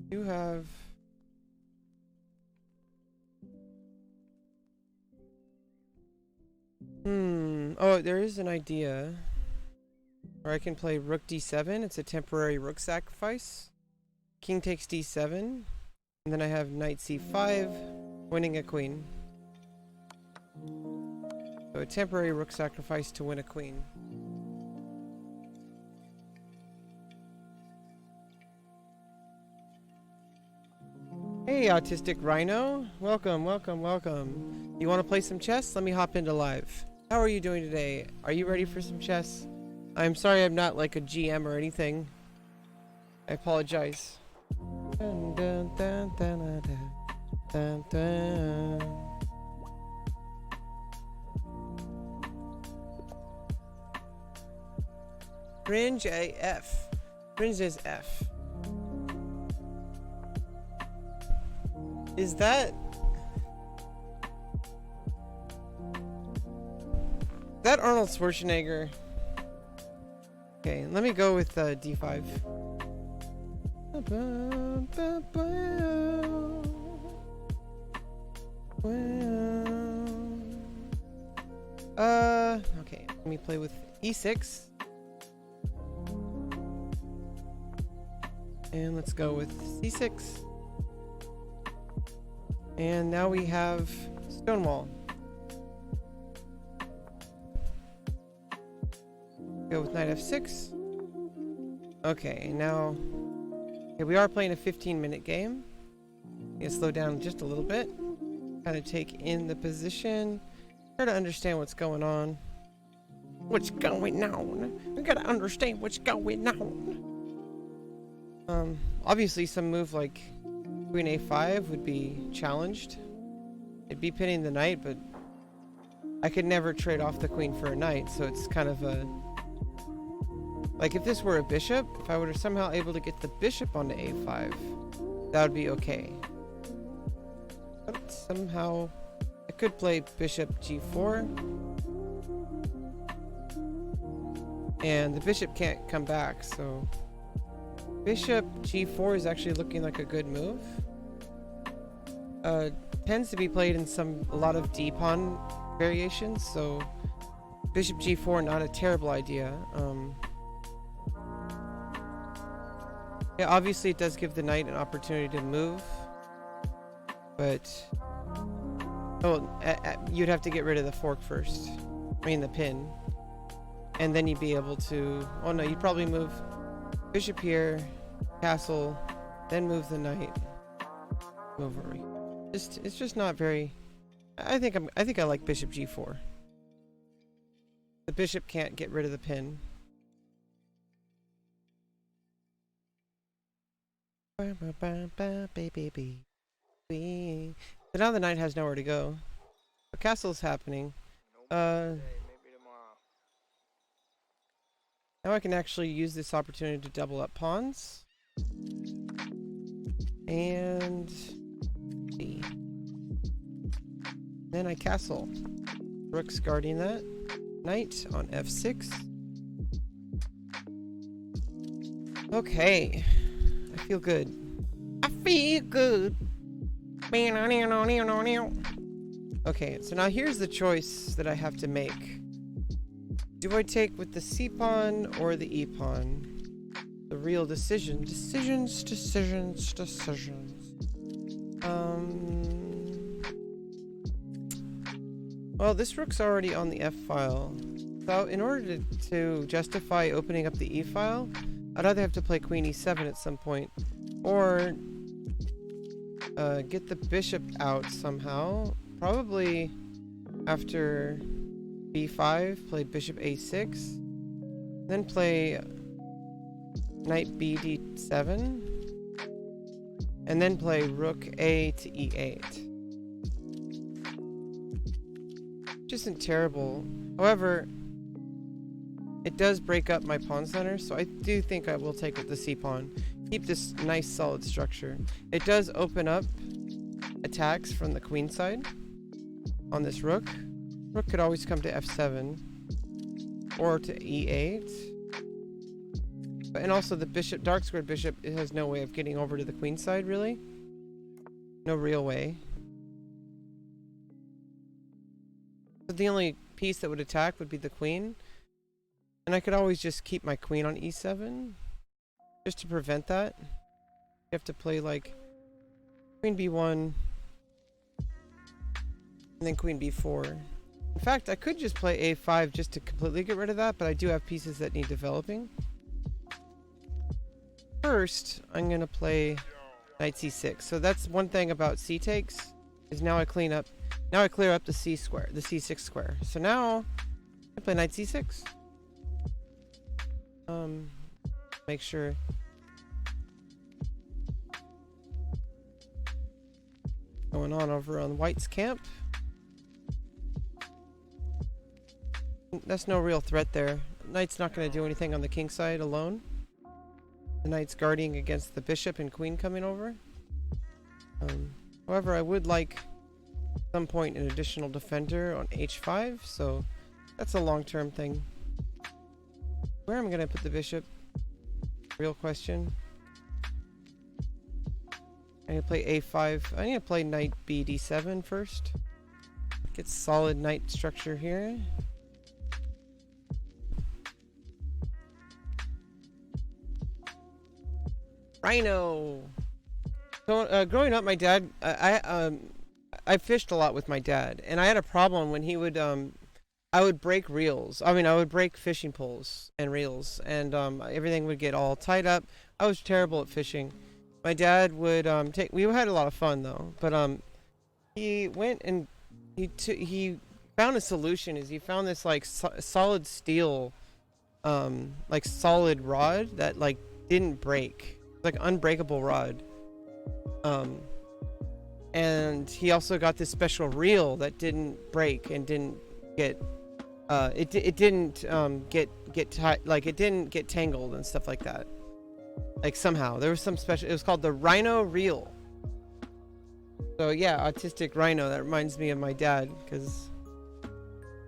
You have... Oh, there is an idea. Or I can play Rook D7. It's a temporary rook sacrifice. King takes D7. And then I have Knight C5, winning a queen. So a temporary rook sacrifice to win a queen. Hey, Autistic Rhino. Welcome, welcome, welcome. You want to play some chess? Let me hop into live. How are you doing today? Are you ready for some chess? I'm sorry I'm not like a GM or anything. I apologize. Dun, dun, dun, dun, dun, dun, dun. Fringe AF. Fringe is F. Is that Arnold Schwarzenegger? Okay, let me go with D5. Okay, let me play with E6. And let's go with C6. And now we have Stonewall. Go with Knight F6. Okay, now... Okay, we are playing a 15-minute game. Need to slow down just a little bit. Kind of take in the position. Try to understand what's going on. What's going on? We gotta understand what's going on. Obviously some move like Queen A5 would be challenged. It'd be pinning the knight, but I could never trade off the queen for a knight, so it's kind of a... Like if this were a bishop, if I were somehow able to get the bishop onto A5, that would be okay. But somehow I could play bishop G4. And the bishop can't come back, so... Bishop G4 is actually looking like a good move. Tends to be played in a lot of D-pawn variations, so Bishop G4 not a terrible idea. Yeah, obviously it does give the knight an opportunity to move, but you'd have to get rid of the fork first. I mean the pin, and then you'd be able to. Oh no, you'd probably move bishop here, castle, then move the knight. Move over. It's just not very. I think I like bishop G4. The bishop can't get rid of the pin. So now the knight has nowhere to go. The castle's happening. Now I can actually use this opportunity to double up pawns. And see. Then I castle. Rook's guarding that. Knight on F6. Okay. I feel good. I feel good. Okay, so now here's the choice that I have to make. Do I take with the C pawn or the E pawn? The real decision. Decisions. Well, this rook's already on the F file. So in order to justify opening up the E file, I'd either have to play Queen E7 at some point, or get the bishop out somehow. Probably after B5, play bishop A6, then play knight BD7, and then play rook A to E8. Which isn't terrible. However, it does break up my pawn center, so I do think I will take with the C pawn. Keep this nice solid structure. It does open up attacks from the queen side on this rook. Rook could always come to F7 or to E8. And also the bishop, dark squared bishop, it has no way of getting over to the queen side, really. No real way. So the only piece that would attack would be the queen. And I could always just keep my queen on e7. Just to prevent that. You have to play like queen b1. And then queen b4. In fact, I could just play a5 just to completely get rid of that, but I do have pieces that need developing. First, I'm going to play knight c6. So that's one thing about c takes, is now I clear up the c square, the c6 square. So now I play knight c6. Make sure going on over on white's camp. That's no real threat there. Knight's not going to do anything on the king side alone. The knight's guarding against the bishop and queen coming over. However, I would like at some point an additional defender on h5, so that's a long-term thing. Where am I going to put the bishop? Real question. I need to play a5. I need to play knight b d7 first. Get solid knight structure here. Rhino. So growing up, my dad, I fished a lot with my dad, and I had a problem when he would, I would break reels. I mean, I would break fishing poles and reels, and everything would get all tied up. I was terrible at fishing. My dad would we had a lot of fun though, but he went and he found a solution. Is he found this like solid steel, like solid rod that like didn't break. Like unbreakable rod, and he also got this special reel that didn't break and didn't get it didn't like it didn't get tangled and stuff like that. Like somehow there was some special, it was called the Rhino Reel. So yeah, autistic Rhino, that reminds me of my dad because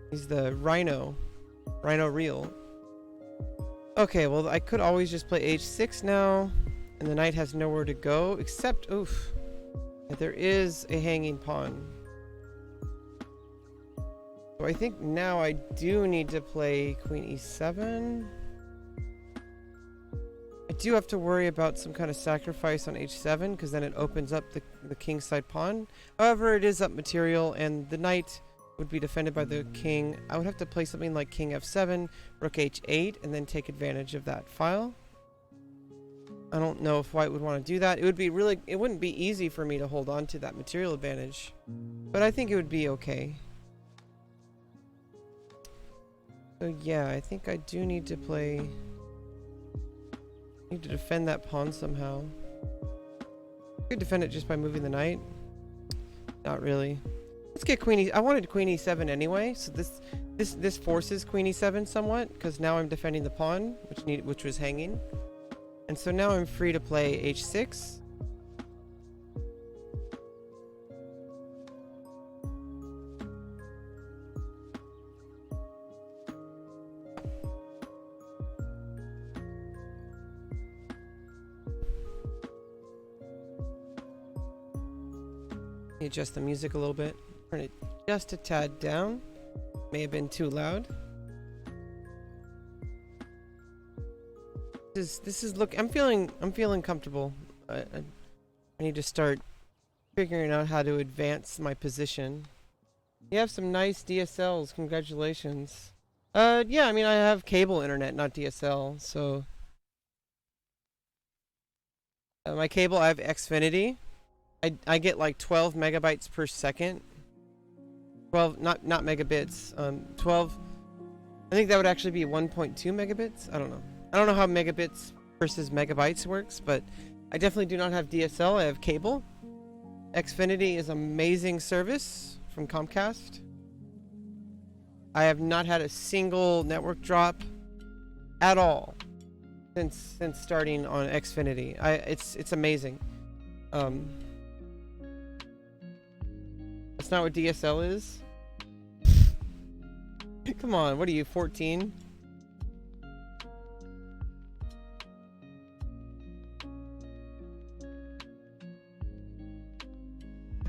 he's the Rhino Reel. Okay, well I could always just play h6 now. And the knight has nowhere to go, except, oof, there is a hanging pawn. So I think now I do need to play queen e7. I do have to worry about some kind of sacrifice on h7, because then it opens up the king side pawn. However, it is up material, and the knight would be defended by the king. I would have to play something like king f7, rook h8, and then take advantage of that file. I don't know if white would want to do that. It wouldn't be easy for me to hold on to that material advantage, but I think it would be okay. So yeah, I think I do need to defend that pawn somehow. I could defend it just by moving the knight. Not really. Let's get queen e. I wanted queen e7 anyway, so this forces queen e7 somewhat, because now I'm defending the pawn, which was hanging. And so now I'm free to play h6. Adjust the music a little bit. Turn it just a tad down. May have been too loud. This is look. I'm feeling comfortable. I need to start figuring out how to advance my position. You have some nice DSLs. Congratulations. Yeah. I mean, I have cable internet, not DSL. So my cable, I have Xfinity. I get like 12 megabytes per second. 12, not megabits. 12. I think that would actually be 1.2 megabits. I don't know. I don't know how megabits versus megabytes works, but I definitely do not have DSL. I have cable. Xfinity is amazing service from Comcast. I have not had a single network drop at all since starting on Xfinity. It's amazing. That's not what DSL is. Come on, what are you, 14?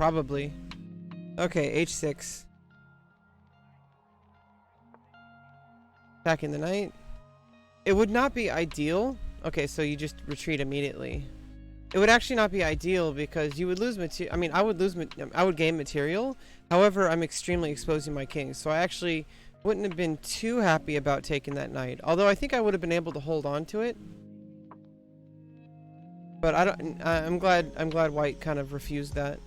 Probably. Okay, h6. Attacking the knight. It would not be ideal. Okay, so you just retreat immediately. It would actually not be ideal because you would lose material. I mean, I would gain material. However, I'm extremely exposing my king, so I actually wouldn't have been too happy about taking that knight. Although I think I would have been able to hold on to it. But I'm glad white kind of refused that.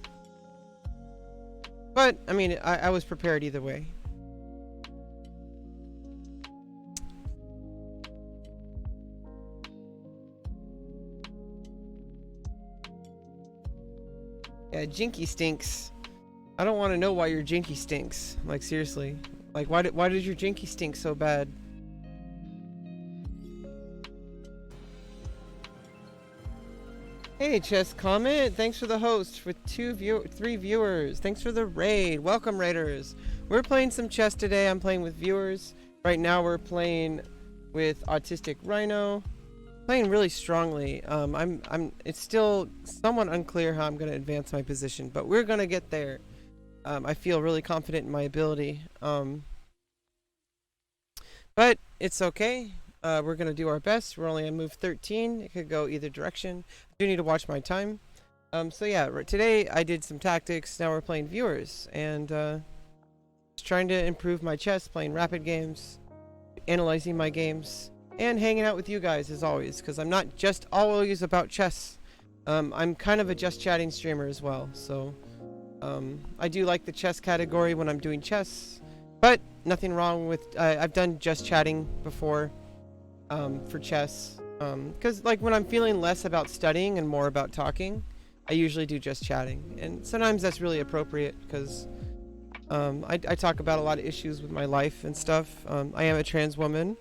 But I mean, I was prepared either way. Yeah, Jinky stinks. I don't want to know why your Jinky stinks. Like, seriously. Like, why did your Jinky stink so bad? Hey, Chess Comment. Thanks for the host with 3 viewers. Thanks for the raid. Welcome, raiders. We're playing some chess today. I'm playing with viewers. Right now, we're playing with Autistic Rhino. Playing really strongly. It's still somewhat unclear how I'm going to advance my position, but we're going to get there. I feel really confident in my ability. But it's okay. We're going to do our best. We're only on move 13. It could go either direction. I do need to watch my time. So yeah, today I did some tactics. Now we're playing viewers and just trying to improve my chess, playing rapid games, analyzing my games, and hanging out with you guys as always, because I'm not just always about chess. I'm kind of a just chatting streamer as well, so I do like the chess category when I'm doing chess, but nothing wrong with I've done just chatting before for chess, because like when I'm feeling less about studying and more about talking, I usually do just chatting, and sometimes that's really appropriate because I talk about a lot of issues with my life and stuff. I am a trans woman.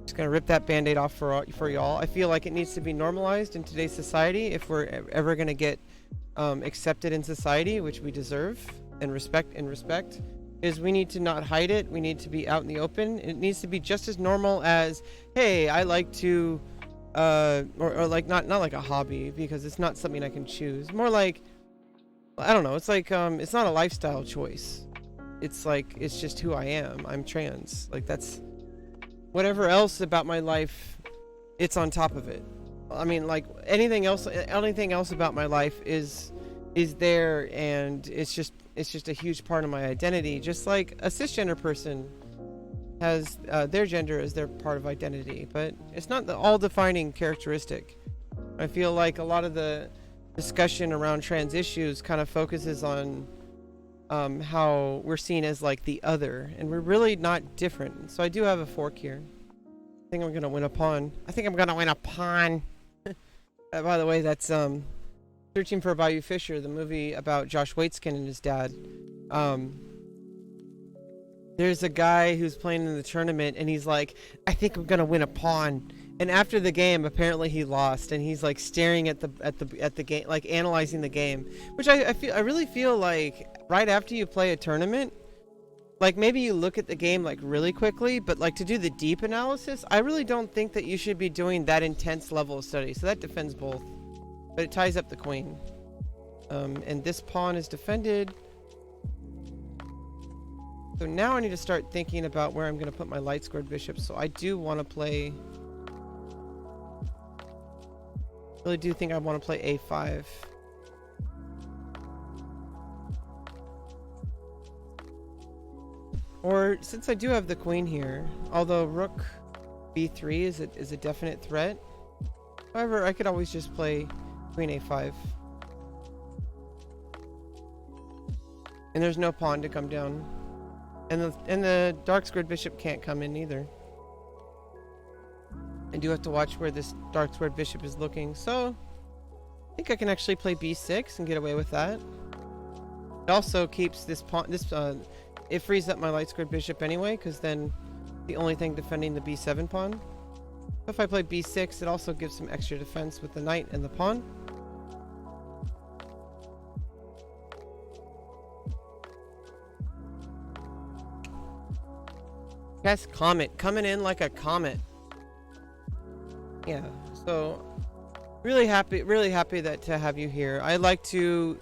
Just gonna rip that band-aid off for y'all. I feel like it needs to be normalized in today's society if we're ever gonna get accepted in society, which we deserve and respect. Is we need to not hide it. We need to be out in the open. It needs to be just as normal as, hey, I like to, or like not like a hobby, because it's not something I can choose. More like, I don't know. It's like it's not a lifestyle choice. It's like it's just who I am. I'm trans. Like that's. Whatever else about my life, it's on top of it. I mean, like anything else about my life is there, and it's just a huge part of my identity. Just like a cisgender person has their gender as their part of identity, but it's not the all-defining characteristic. I feel like a lot of the discussion around trans issues kind of focuses on how we're seen as like the other, and we're really not different. So I do have a fork here. I think I'm gonna win a pawn. By the way, that's Searching for Bayou Fisher, the movie about Josh Waitzkin and his dad. There's a guy who's playing in the tournament, and he's like, I think I'm gonna win a pawn. And after the game, apparently he lost, and he's like staring at the game, like analyzing the game, which I really feel like right after you play a tournament, like maybe you look at the game like really quickly, but like to do the deep analysis, I really don't think that you should be doing that intense level of study. So that defends both, but it ties up the queen, and this pawn is defended. So now I need to start thinking about where I'm going to put my light squared bishop. So I do want to play. Really do think I want to play a5. Or since I do have the queen here, although rook b3 is a definite threat. However, I could always just play queen a5. And there's no pawn to come down. And the dark squared bishop can't come in either. I do have to watch where this dark squared bishop is looking, so I think I can actually play b6 and get away with that. It also keeps this pawn, it frees up my light squared bishop anyway, because then the only thing defending the b7 pawn. If I play b6, it also gives some extra defense with the knight and the pawn. Yes, comet coming in like a comet. Yeah, so really happy that to have you here. I like to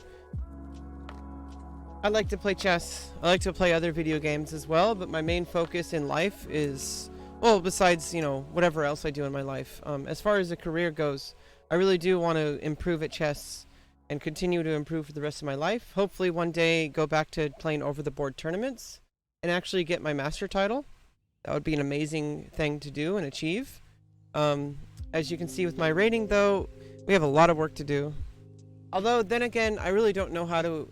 I like to play chess. I like to play other video games as well, but my main focus in life is, well, besides, you know, whatever else I do in my life. As far as a career goes, I really do want to improve at chess and continue to improve for the rest of my life. Hopefully one day go back to playing over-the-board tournaments and actually get my master title. That would be an amazing thing to do and achieve. As you can see with my rating, though, we have a lot of work to do. Although, then again, I really don't know how to...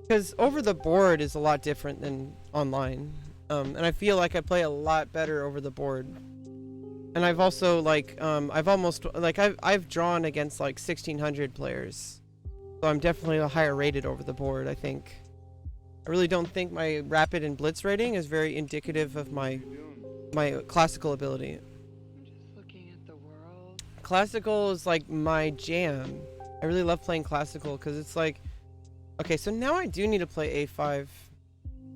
because over the board is a lot different than online. And I feel like I play a lot better over the board. And I've also, like, I've drawn against, like, 1,600 players. So I'm definitely a higher rated over the board, I think. I really don't think my rapid and blitz rating is very indicative of my classical ability. I'm just looking at the world. Classical is, like, my jam. I really love playing classical because it's like... Okay, so now I do need to play a5.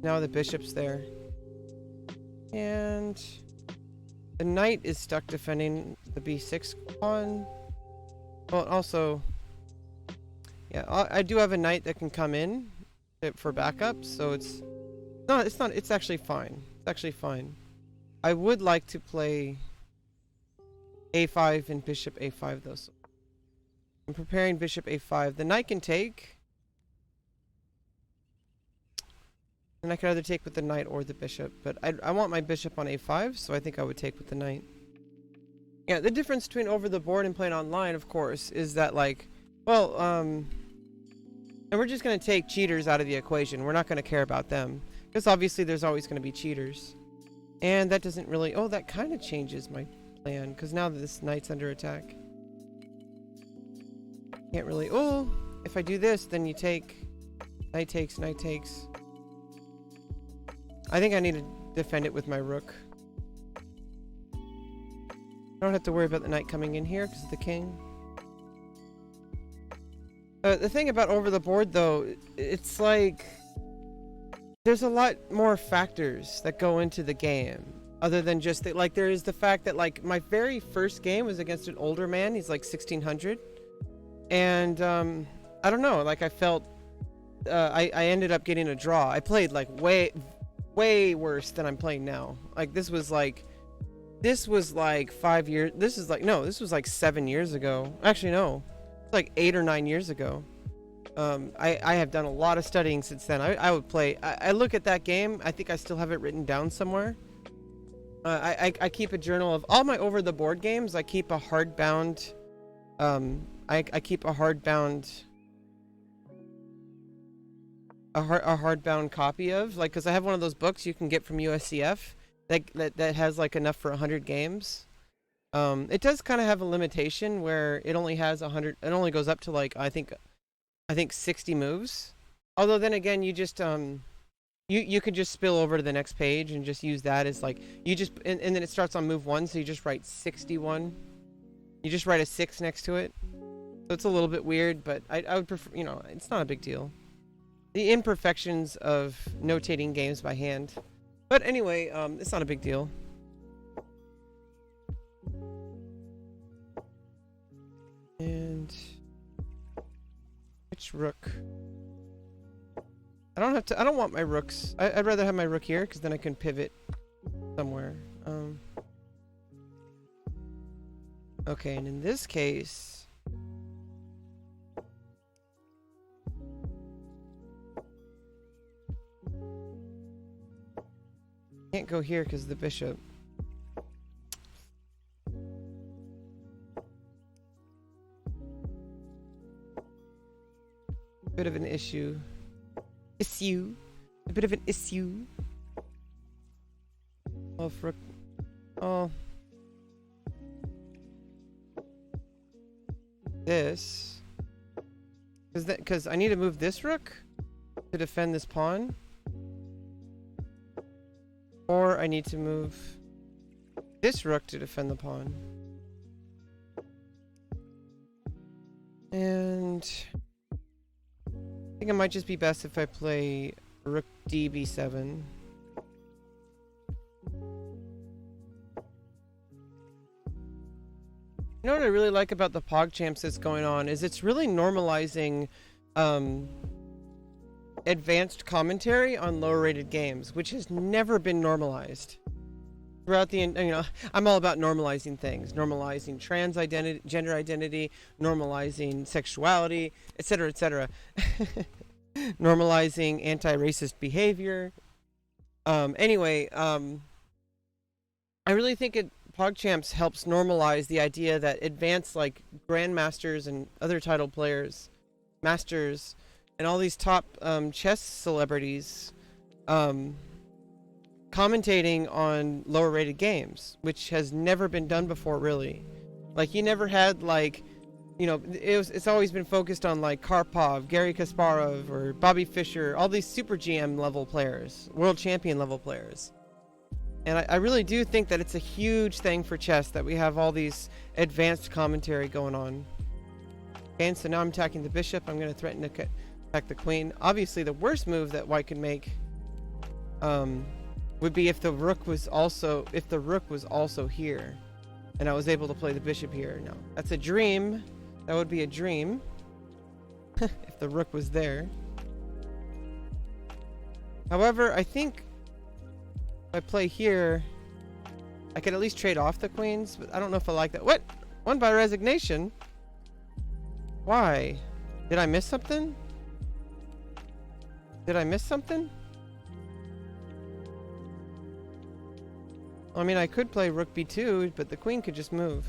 Now the bishop's there. And... the knight is stuck defending the b6 pawn. Well, also... yeah, I do have a knight that can come in for backup, so it's... no, it's not... it's actually fine. It's actually fine. I would like to play a5 and bishop a5, though. So I'm preparing bishop a5. The knight can take... and I could either take with the knight or the bishop, but I want my bishop on a5, so I think I would take with the knight. Yeah, the difference between over the board and playing online, of course, is that, like, well, and we're just going to take cheaters out of the equation. We're not going to care about them, because obviously there's always going to be cheaters. And that doesn't really... oh, that kind of changes my plan, because now that this knight's under attack. Can't really... oh, if I do this, then you take... knight takes, knight takes... I think I need to defend it with my rook. I don't have to worry about the knight coming in here because of the king. The thing about over the board, though, it's like... there's a lot more factors that go into the game. Other than just... that, like, there is the fact that, like, my very first game was against an older man. He's like 1,600. And, I don't know. Like, I felt... I ended up getting a draw. I played, like, way worse than I'm playing now. Like, this was like 5 years... this is like... no, this was like 7 years ago. Actually, no. It's like 8 or 9 years ago. I have done a lot of studying since then. I would play... I look at that game. I think I still have it written down somewhere. I keep a journal of all my over-the-board games. I keep a hardbound... I keep a hardbound... a hardbound copy of, like, because I have one of those books you can get from USCF that has like enough for 100 games. It does kind of have a limitation where it only has 100. It only goes up to, like, I think 60 moves. Although then again, you just you could just spill over to the next page and just use that as, like, you just and then it starts on move 1, so you just write 61. You just write a 6 next to it. So it's a little bit weird, but I would prefer, you know, it's not a big deal. The imperfections of notating games by hand. But anyway, it's not a big deal. And... which rook? I don't want my rooks. I'd rather have my rook here, because then I can pivot somewhere. Okay, and in this case... can't go here because of the bishop. Bit of an issue. A bit of an issue. Oh, for... oh. This. Because I need to move this rook to defend this pawn. Or I need to move this rook to defend the pawn. And I think it might just be best if I play rook d b7. You know what I really like about the PogChamps that's going on is it's really normalizing advanced commentary on lower rated games, which has never been normalized. Throughout the, you know, I'm all about normalizing things, normalizing trans identity, gender identity, normalizing sexuality, etc., etc. Normalizing anti-racist behavior. Anyway, I really think PogChamps helps normalize the idea that advanced, like, grandmasters and other title players, masters, and all these top chess celebrities commentating on lower rated games, which has never been done before, really. Like, you never had, like, you know, it's always been focused on, like, Karpov, Garry Kasparov, or Bobby Fischer, all these super GM level players, world champion level players. And I really do think that it's a huge thing for chess that we have all these advanced commentary going on. Okay, and so now I'm attacking the bishop. I'm going to threaten to attack the queen. Obviously, the worst move that white could make would be if the rook was also here, and I was able to play the bishop here. No, that's a dream. That would be a dream if the rook was there. However, I think if I play here, I could at least trade off the queens, but I don't know if I like that. What? Won by resignation? Why? Did I miss something? Did I miss something? I mean, I could play rook b2, but the queen could just move.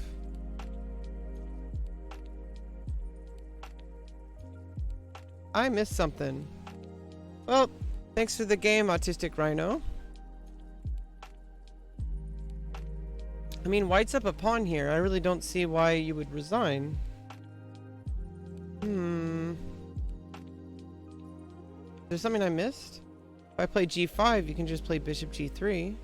I missed something. Well, thanks for the game, Autistic Rhino. I mean, white's up a pawn here. I really don't see why you would resign. There's something I missed? If I play g5, you can just play bishop g3.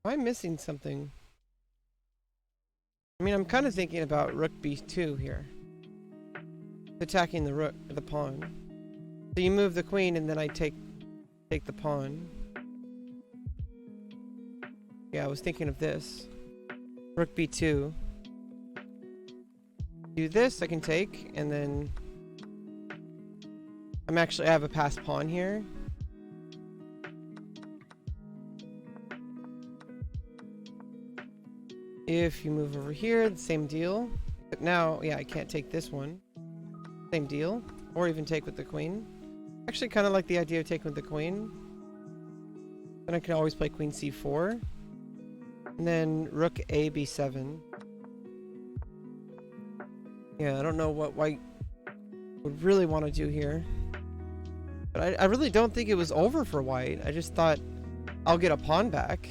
Am I missing something? I mean, I'm kind of thinking about rook b2 here. Attacking the rook, the pawn. So you move the queen and then I take the pawn. Yeah, I was thinking of this. Rook b2. Do this, I can take, and then I have a passed pawn here. If you move over here, the same deal. But now, yeah, I can't take this one. Same deal. Or even take with the queen. Actually, kind of like the idea of taking with the queen. Then I can always play queen c4. And then rook a b7. Yeah, I don't know what white would really want to do here. But I really don't think it was over for white. I just thought I'll get a pawn back.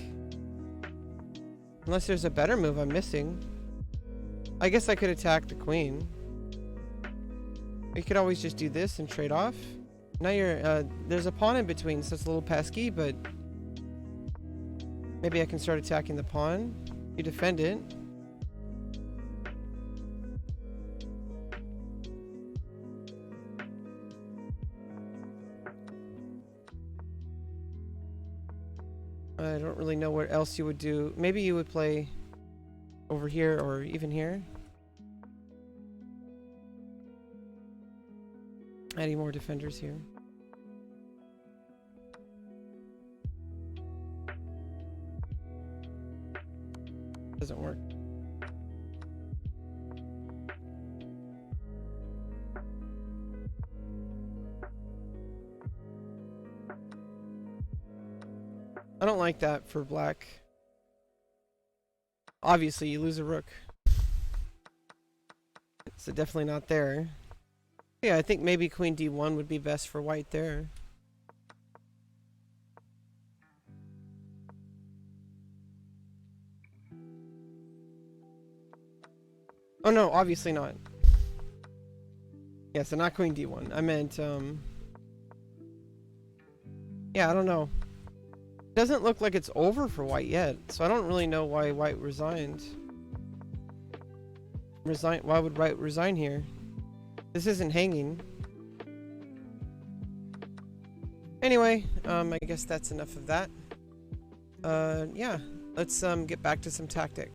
Unless there's a better move I'm missing. I guess I could attack the queen. You could always just do this and trade off. Now there's a pawn in between, so it's a little pesky, but maybe I can start attacking the pawn. You defend it. I don't really know what else you would do. Maybe you would play over here or even here. Adding more defenders here. Doesn't work. I don't like that for black. Obviously, you lose a rook. So definitely not there. Yeah, I think maybe queen d1 would be best for white there. Oh no, obviously not. Yeah, so not queen d1. I meant, yeah, I don't know. Doesn't look like it's over for white yet, so I don't really know why white resigned. Why would white resign here? This isn't hanging. Anyway, I guess that's enough of that. Yeah, let's get back to some tactics.